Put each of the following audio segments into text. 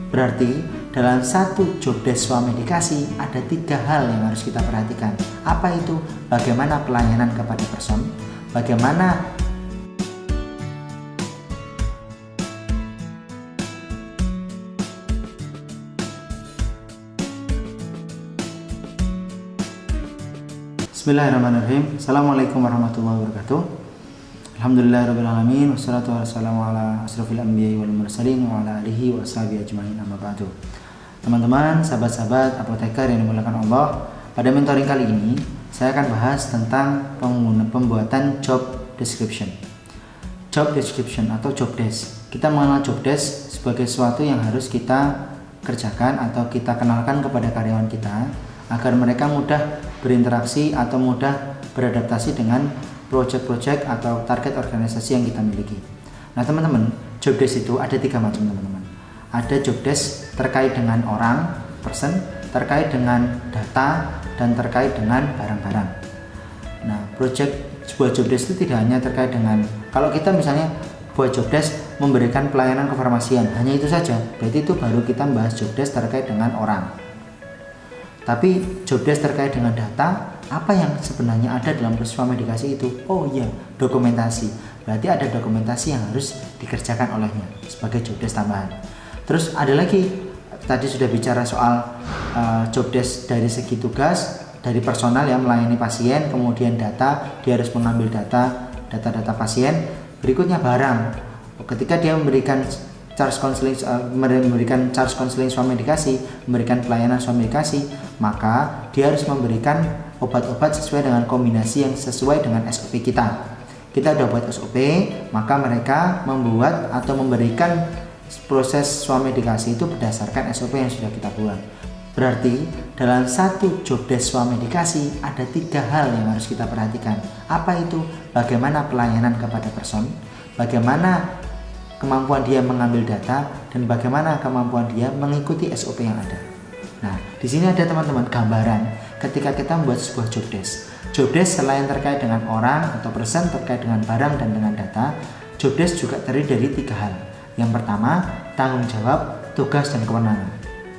Berarti dalam satu job desk swamedikasi ada 3 hal yang harus kita perhatikan. Apa itu? Bagaimana pelayanan kepada person, bagaimana Bismillahirrahmanirrahim. Assalamualaikum warahmatullahi wabarakatuh. Alhamdulillahirrahmanirrahim. Wassalatu wassalamu ala asrafil anbiya'i wal mursalin wa ala alihi wa ashabihi ajma'in, amma ba'du. Teman-teman, sahabat-sahabat apoteker yang dimuliakan Allah, pada mentoring kali ini saya akan bahas tentang pembuatan job description. Job description atau job desk. Kita mengenal job desk sebagai sesuatu yang harus kita kerjakan atau kita kenalkan kepada karyawan kita agar mereka mudah berinteraksi atau mudah beradaptasi dengan project-project atau target organisasi yang kita miliki. Nah teman-teman, job desk itu ada 3 macam teman-teman. Ada job desk terkait dengan orang, person, terkait dengan data, dan terkait dengan barang-barang. Nah, sebuah job desk itu tidak hanya terkait dengan, kalau kita misalnya buat job desk memberikan pelayanan kefarmasian, hanya itu saja, berarti itu baru kita membahas job desk terkait dengan orang. Tapi job desk terkait dengan data, apa yang sebenarnya ada dalam proses swamedikasi itu? Oh iya, dokumentasi. Berarti ada dokumentasi yang harus dikerjakan olehnya sebagai job desk tambahan. Terus ada lagi, tadi sudah bicara soal job desk dari segi tugas, dari personal yang melayani pasien, kemudian data, dia harus mengambil data pasien. Berikutnya barang. Ketika dia memberikan charge counseling swamedikasi, memberikan pelayanan swamedikasi, maka dia harus memberikan obat-obat sesuai dengan kombinasi yang sesuai dengan SOP kita. Kita sudah buat SOP, maka mereka membuat atau memberikan proses swamedikasi itu berdasarkan SOP yang sudah kita buat. Berarti dalam satu job desk swamedikasi ada 3 hal yang harus kita perhatikan. Apa itu? Bagaimana pelayanan kepada person, bagaimana kemampuan dia mengambil data, dan bagaimana kemampuan dia mengikuti SOP yang ada. Nah, di sini ada teman-teman gambaran ketika kita membuat sebuah job desk. Job desk selain terkait dengan orang atau person, terkait dengan barang dan dengan data, job desk juga terdiri dari 3 hal. Yang pertama, tanggung jawab, tugas, dan kewenangan.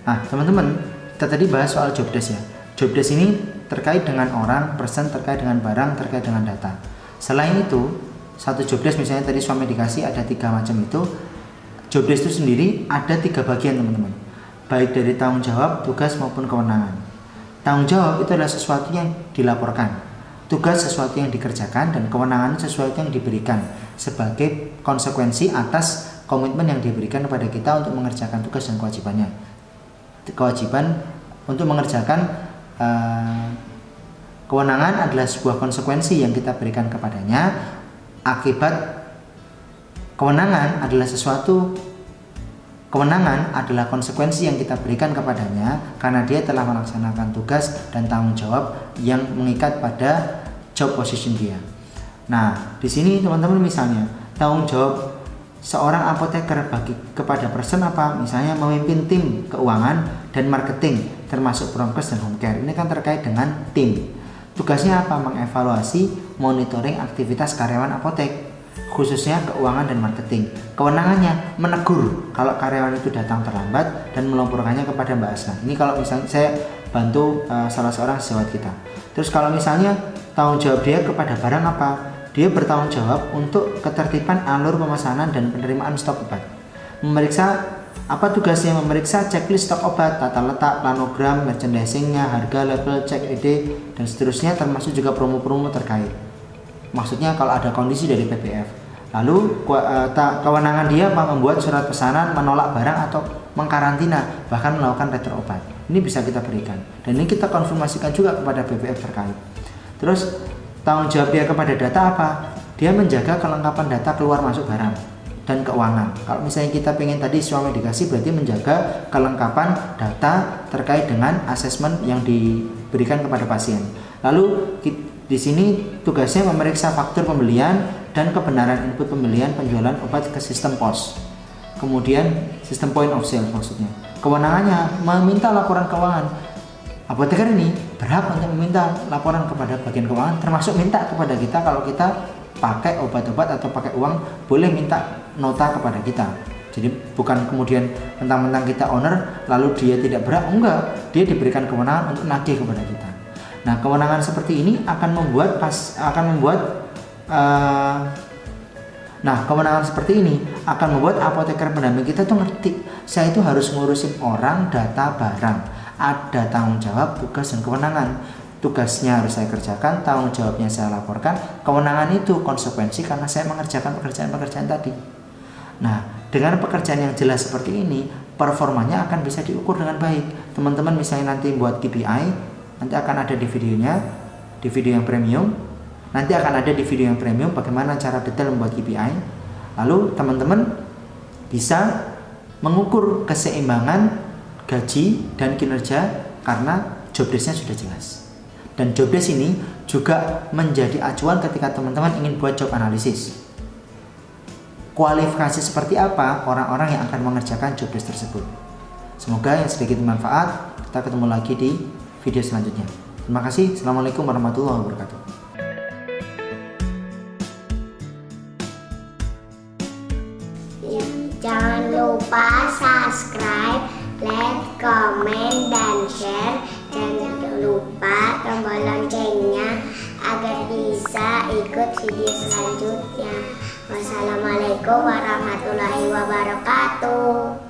Nah, teman-teman, kita tadi bahas soal job desk ya. Job desk ini terkait dengan orang, person, terkait dengan barang, terkait dengan data. Selain itu, satu job desk misalnya tadi swamedikasi ada 3 macam itu. Job desk itu sendiri ada 3 bagian teman-teman, baik dari tanggung jawab, tugas maupun kewenangan. Tanggung jawab itu adalah sesuatu yang dilaporkan, tugas sesuatu yang dikerjakan, dan kewenangan sesuatu yang diberikan sebagai konsekuensi atas komitmen yang diberikan kepada kita untuk mengerjakan tugas dan kewajibannya. Kewajiban untuk mengerjakan kewenangan adalah sebuah konsekuensi yang kita berikan kepadanya. Akibat kewenangan adalah konsekuensi yang kita berikan kepadanya karena dia telah melaksanakan tugas dan tanggung jawab yang mengikat pada job position dia. Nah, di sini teman-teman misalnya tanggung jawab seorang apoteker kepada person apa? Misalnya memimpin tim keuangan dan marketing termasuk prokes dan home care. Ini kan terkait dengan tim. Tugasnya apa? Mengevaluasi, monitoring aktivitas karyawan apotek, khususnya keuangan dan marketing. Kewenangannya menegur kalau karyawan itu datang terlambat dan melaporkannya kepada Mbak Asna. Ini kalau misalnya saya bantu salah seorang sejawat kita. Terus kalau misalnya tanggung jawab dia kepada barang apa? Dia bertanggung jawab untuk ketertiban alur pemesanan dan penerimaan stok obat. Memeriksa, apa tugasnya? Memeriksa checklist stok obat, tata letak, planogram, merchandisingnya, harga, label, cek ED, dan seterusnya, termasuk juga promo-promo terkait. Maksudnya kalau ada kondisi dari PPF. Lalu kewenangan dia membuat surat pesanan, menolak barang atau mengkarantina, bahkan melakukan retur obat. Ini bisa kita berikan. Dan ini kita konfirmasikan juga kepada PPF terkait. Terus tanggung jawab dia kepada data apa? Dia menjaga kelengkapan data keluar masuk barang dan keuangan. Kalau misalnya kita pengen tadi swamedikasi berarti menjaga kelengkapan data terkait dengan asesmen yang diberikan kepada pasien. Lalu di sini tugasnya memeriksa faktur pembelian dan kebenaran input pembelian penjualan obat ke sistem POS. Kemudian sistem point of sale maksudnya. Kewenangannya meminta laporan keuangan. Apoteker ini berhak untuk meminta laporan kepada bagian keuangan, termasuk minta kepada kita kalau kita pakai obat-obat atau pakai uang, boleh minta nota kepada kita. Jadi bukan kemudian mentang-mentang kita owner lalu dia tidak berhak, enggak, dia diberikan kewenangan untuk nagih kepada kita. Nah, kewenangan seperti ini akan membuat kewenangan seperti ini akan membuat apoteker pendamping kita tuh ngerti, saya itu harus ngurusin orang, data, barang. Ada tanggung jawab, tugas, dan kewenangan. Tugasnya harus saya kerjakan, tanggung jawabnya saya laporkan, kewenangan itu konsekuensi karena saya mengerjakan pekerjaan-pekerjaan tadi. Nah, dengan pekerjaan yang jelas seperti ini, performanya akan bisa diukur dengan baik. Teman-teman misalnya nanti buat KPI, nanti akan ada di videonya, di video yang premium. Nanti akan ada di video yang premium bagaimana cara detail membuat KPI. Lalu teman-teman bisa mengukur keseimbangan gaji dan kinerja karena job desk-nya sudah jelas. Dan job desk ini juga menjadi acuan ketika teman-teman ingin buat job analisis. Kualifikasi seperti apa orang-orang yang akan mengerjakan job desk tersebut. Semoga yang sedikit bermanfaat. Kita ketemu lagi di video selanjutnya. Terima kasih. Assalamualaikum warahmatullahi wabarakatuh. Jangan lupa subscribe, like, comment, dan share. Jangan lupa tombol loncengnya agar bisa ikut video selanjutnya. Wassalamualaikum warahmatullahi wabarakatuh.